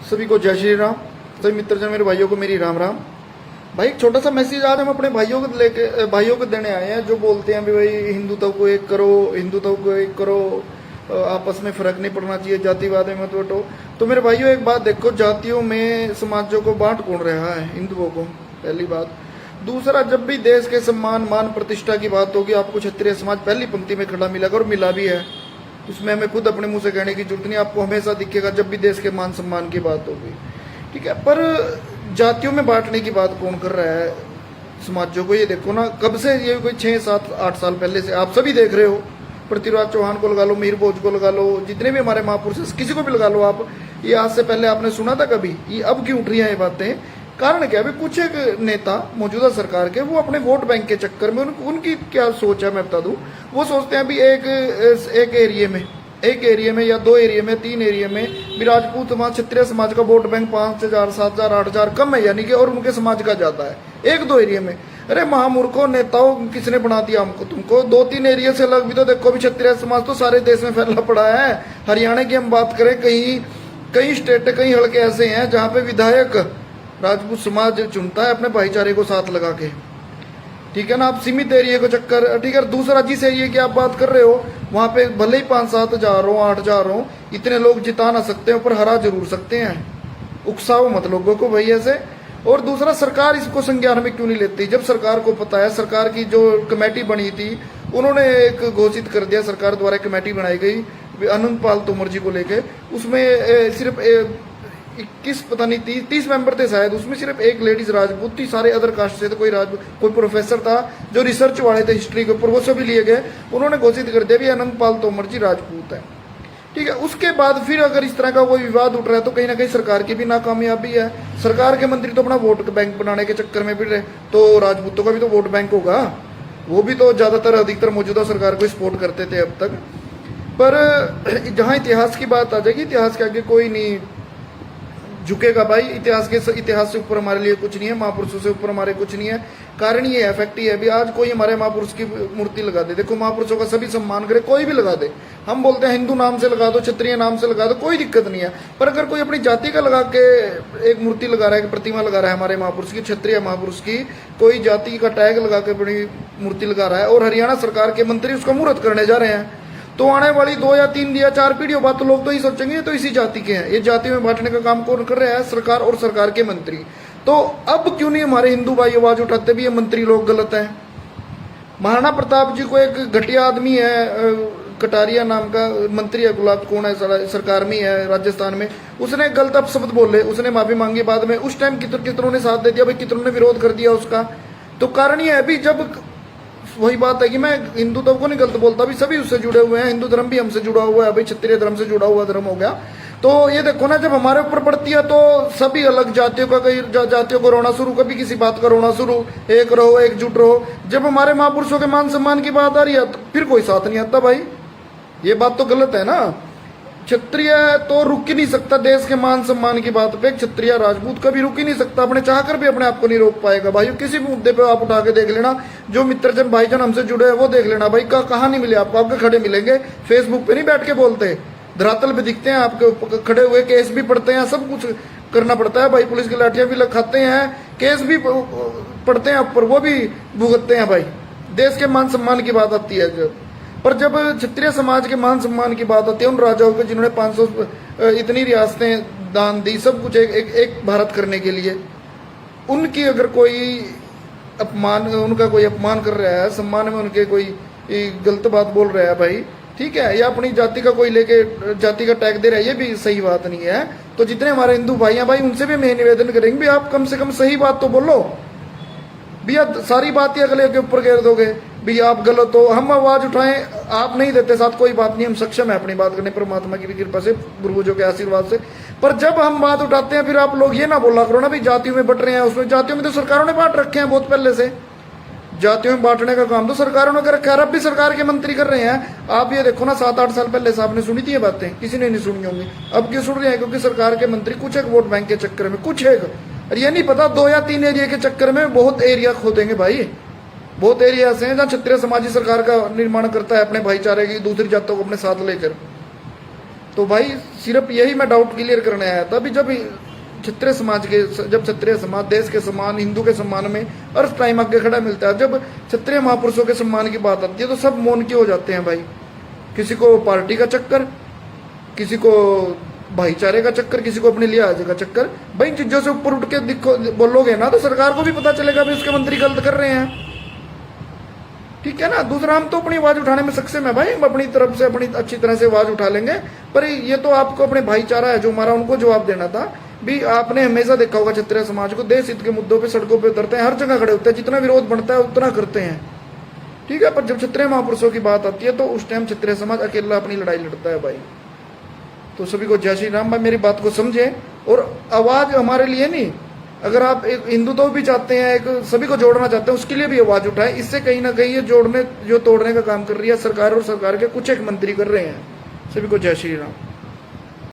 सभी को जय श्री राम। सभी मित्रजन मेरे भाइयों को मेरी राम राम। भाई एक छोटा सा मैसेज आज हम अपने भाइयों को देने आए हैं, जो बोलते हैं भी भाई हिंदुत्व को एक करो, हिंदुत्व को एक करो, आपस में फर्क नहीं पड़ना चाहिए, जातिवाद में मत बटो। तो मेरे भाइयों एक बात देखो, जातियों में समाजों को बांट कौन रहा है? हिंदुओं को, पहली बात। दूसरा, जब भी देश के सम्मान मान प्रतिष्ठा की बात होगी, आपको क्षत्रिय समाज पहली पंक्ति में खड़ा मिलेगा, और मिला भी है। उसमें हमें खुद अपने मुंह से कहने की जरूरत नहीं, आपको हमेशा दिखेगा जब भी देश के मान सम्मान की बात होगी, ठीक है। पर जातियों में बांटने की बात कौन कर रहा है समाजों को? ये देखो ना, कब से, ये कोई 6, 7, 8 साल पहले से आप सभी देख रहे हो। पृथ्वीराज चौहान को लगा लो, मीर भोज को लगा लो, जितने भी हमारे महापुरुष किसी को भी लगा लो आप, ये आज से पहले आपने सुना था कभी? ये अब क्यों उठ रही है ये बातें? कारण क्या है? कुछ एक नेता मौजूदा सरकार के, वो अपने वोट बैंक के चक्कर में, उनकी क्या सोच है मैं बता दूं। वो सोचते हैं भी एक एरिया में या 2 एरिया में, 3 एरिया में भी राजपूत समाज, क्षत्रिय समाज का वोट बैंक 5,000, 7,000, 8,000 कम है, यानी कि, और उनके समाज का ज्यादा है 1-2 एरिया में। अरे महामूर्खों, नेताओं, किसने बना दिया हमको तुमको? 2-3 एरिया से अलग भी तो देखो। भी क्षत्रिय समाज तो सारे देश में फैला पड़ा है। हरियाणा की हम बात करें, कई स्टेट, कई हल्के ऐसे हैं जहाँ पे विधायक राजपूत समाज चुनता है अपने भाईचारे को साथ लगा के, ठीक है ना। आप सीमित एरिया को चक्कर, ठीक है। दूसरा, जिस एरिया की आप बात कर रहे हो, वहां पे भले ही 5-7 हजार हो, 8 हजार हो, इतने लोग जिता ना सकते हैं, पर हरा जरूर सकते हैं। उकसाओ मत लोगों को भाई ऐसे। और दूसरा, सरकार इसको संज्ञान में क्यों नहीं लेती? जब सरकार को पता है, सरकार की जो कमेटी बनी थी, उन्होंने एक घोषित कर दिया, सरकार द्वारा कमेटी बनाई गई अनंत पाल तोमर जी को लेके। उसमें सिर्फ 21, पता नहीं 30 मेंबर थे शायद, उसमें सिर्फ एक लेडीज राजपूत थी, सारे अदर कास्ट से थे। कोई प्रोफेसर था जो रिसर्च वाले थे हिस्ट्री के ऊपर, वो सभी लिए गए। उन्होंने घोषित कर दिया भी अनंत पाल तोमर जी राजपूत है, ठीक है। उसके बाद फिर अगर इस तरह का कोई विवाद उठ रहा है, तो कहीं ना कहीं सरकार की भी नाकामयाबी है। सरकार के मंत्री तो अपना वोट बैंक बनाने के चक्कर में भी रहे, तो राजपूतों का भी तो वोट बैंक होगा। वो भी तो ज्यादातर, अधिकतर मौजूदा सरकार को सपोर्ट करते थे अब तक। पर जहां इतिहास की बात आ जाएगी, इतिहास के आगे कोई नहीं झुकेगा भाई। इतिहास से ऊपर हमारे लिए कुछ नहीं है, महापुरुषों से ऊपर हमारे कुछ नहीं है। कारण ये है, फैक्ट ये है भी, आज कोई हमारे महापुरुष की मूर्ति लगा दे, देखो महापुरुषों का सभी सम्मान करे, कोई भी लगा दे। हम बोलते हैं हिंदू नाम से लगा दो, क्षत्रिय नाम से लगा दो, कोई दिक्कत नहीं है। पर अगर कोई अपनी जाति का लगा के एक मूर्ति लगा रहा है, प्रतिमा लगा रहा है हमारे महापुरुष की, क्षत्रिय महापुरुष की, कोई जाति का टैग लगा के अपनी मूर्ति लगा रहा है, और हरियाणा सरकार के मंत्री उसका मुहूर्त करने जा रहे हैं, तो आने वाली 2 या 3 या 4 पीढ़ियों बाद तो लोग तो ही सोचेंगे ये तो इसी जाति के हैं। ये जाति में बांटने का काम कौन कर रहा है? सरकार और सरकार के मंत्री। तो अब क्यों नहीं हमारे हिंदू भाई आवाज उठाते भी ये मंत्री लोग गलत हैं? महाराणा प्रताप जी को एक घटिया आदमी है, कटारिया नाम का मंत्री है, गुलाब कौन है, सरकार में है राजस्थान में, उसने गलत अपशब्द बोले, उसने माफी मांगी बाद में। उस टाइम कितनों ने साथ दे दिया भाई, कितनों ने विरोध कर दिया उसका। तो कारण ये है भी, जब वही बात है कि मैं हिंदुत्व को नहीं गलत बोलता, भी सभी उससे जुड़े हुए हैं, हिंदू धर्म भी हमसे जुड़ा हुआ है भाई, क्षत्रिय धर्म से जुड़ा हुआ धर्म हो गया। तो ये देखो ना, जब हमारे ऊपर पड़ती है तो सभी अलग जातियों का, कई जातियों को रोना शुरू, कभी किसी बात का रोना शुरू, एक रहो, एकजुट रहो। जब हमारे महापुरुषों के मान सम्मान की बात आ रही है, तो फिर कोई साथ नहीं आता भाई। ये बात तो गलत है ना। क्षत्रिय तो रुक ही नहीं सकता देश के मान सम्मान की बात पे, क्षत्रिय राजपूत कभी रुक ही नहीं सकता, अपने चाहकर भी अपने आप को नहीं रोक पाएगा भाई। किसी भी मुद्दे पे आप उठा के देख लेना, जो मित्रजन भाईजन हमसे जुड़े हैं वो देख लेना भाई, कहाँ नहीं मिले आपको, आपके खड़े मिलेंगे। फेसबुक पे नहीं बैठ के बोलते, धरातल पे दिखते हैं आपके खड़े हुए, केस भी पढ़ते हैं, सब कुछ करना पड़ता है भाई, पुलिस की लाठियां भी खाते हैं, केस भी पढ़ते हैं ऊपर, वो भी भुगतते हैं भाई। देश के मान सम्मान की बात आती है पर जब क्षत्रिय समाज के मान सम्मान की बात आती है, उन राजाओं को जिन्होंने 500 इतनी रियासतें दान दी, सब कुछ एक भारत करने के लिए, उनकी अगर कोई उनका कोई अपमान कर रहा है, सम्मान में उनके कोई गलत बात बोल रहा है भाई, ठीक है, या अपनी जाति का कोई लेके जाति का टैग दे रहा है, ये भी सही बात नहीं है। तो जितने हमारे हिंदू भाई हैं भाई, उनसे भी मैं निवेदन करेंगे भी, आप कम से कम सही बात तो बोलो भैया। सारी बात ही अगले के ऊपर घेर दोगे भी आप गलत हो, हम आवाज उठाएं, आप नहीं देते साथ, कोई बात नहीं, हम सक्षम है अपनी बात करने, परमात्मा की कृपा से, पूर्वजों के आशीर्वाद से। पर जब हम बात उठाते हैं, फिर आप लोग ये ना बोला करो ना भी जातियों में बट रहे हैं, उसमें जातियों में तो सरकारों ने बांट रखे हैं बहुत पहले से। जातियों में बांटने का काम तो सरकारों ने कर रखा है, अब भी सरकार के मंत्री कर रहे हैं। आप ये देखो ना, 7-8 साल पहले से आपने सुनी थी ये बातें? किसी ने नहीं सुनी होंगी। अब क्यों सुन रहे हैं? क्योंकि सरकार के मंत्री कुछ एक वोट बैंक के चक्कर में, कुछ एक, और ये नहीं पता 2 या 3 एरिया के चक्कर में बहुत एरिया खो देंगे भाई। बहुत एरिया ऐसे हैं जहाँ क्षत्रिय समाजी सरकार का निर्माण करता है अपने भाईचारे की, दूसरी जातों को अपने साथ लेकर। तो भाई सिर्फ यही मैं डाउट क्लियर करने आया था। अभी जब क्षत्रिय समाज के, जब क्षत्रिय समाज देश के सम्मान, हिंदू के सम्मान में हर टाइम आगे खड़ा मिलता है, जब क्षत्रिय महापुरुषों के सम्मान की बात आती है तो सब मौन के हो जाते हैं भाई। किसी को पार्टी का चक्कर, किसी को भाईचारे का चक्कर, किसी को अपने लिहाज का चक्कर। भाई इन चीजों से ऊपर उठ के दिखो, बोलोगे ना तो सरकार को भी पता चलेगा भी उसके मंत्री गलत कर रहे हैं, ठीक है ना। दूसरा, हम तो अपनी आवाज उठाने में सक्षम है भाई, हम अपनी तरफ से अपनी अच्छी तरह से आवाज उठा लेंगे। पर ये तो आपको अपने भाईचारा है जो हमारा, उनको जवाब देना था भी। आपने हमेशा देखा होगा क्षत्रिय समाज को देश हित के मुद्दों पे सड़कों पे उतरते हैं, हर जगह खड़े होते हैं, जितना विरोध बढ़ता है उतना करते हैं, ठीक है। पर जब क्षत्रिय महापुरुषों की बात आती है तो उस टाइम क्षत्रिय समाज अकेला अपनी लड़ाई लड़ता है भाई। तो सभी को जय श्री राम। भाई मेरी बात को समझे, और आवाज हमारे लिए नहीं, अगर आप एक हिंदुत्व भी चाहते हैं, एक सभी को जोड़ना चाहते हैं, उसके लिए भी आवाज उठाए। इससे कहीं ना कहीं ये जोड़ने, जो तोड़ने का काम कर रही है सरकार, और सरकार के कुछ एक मंत्री कर रहे हैं। सभी को जय श्री राम।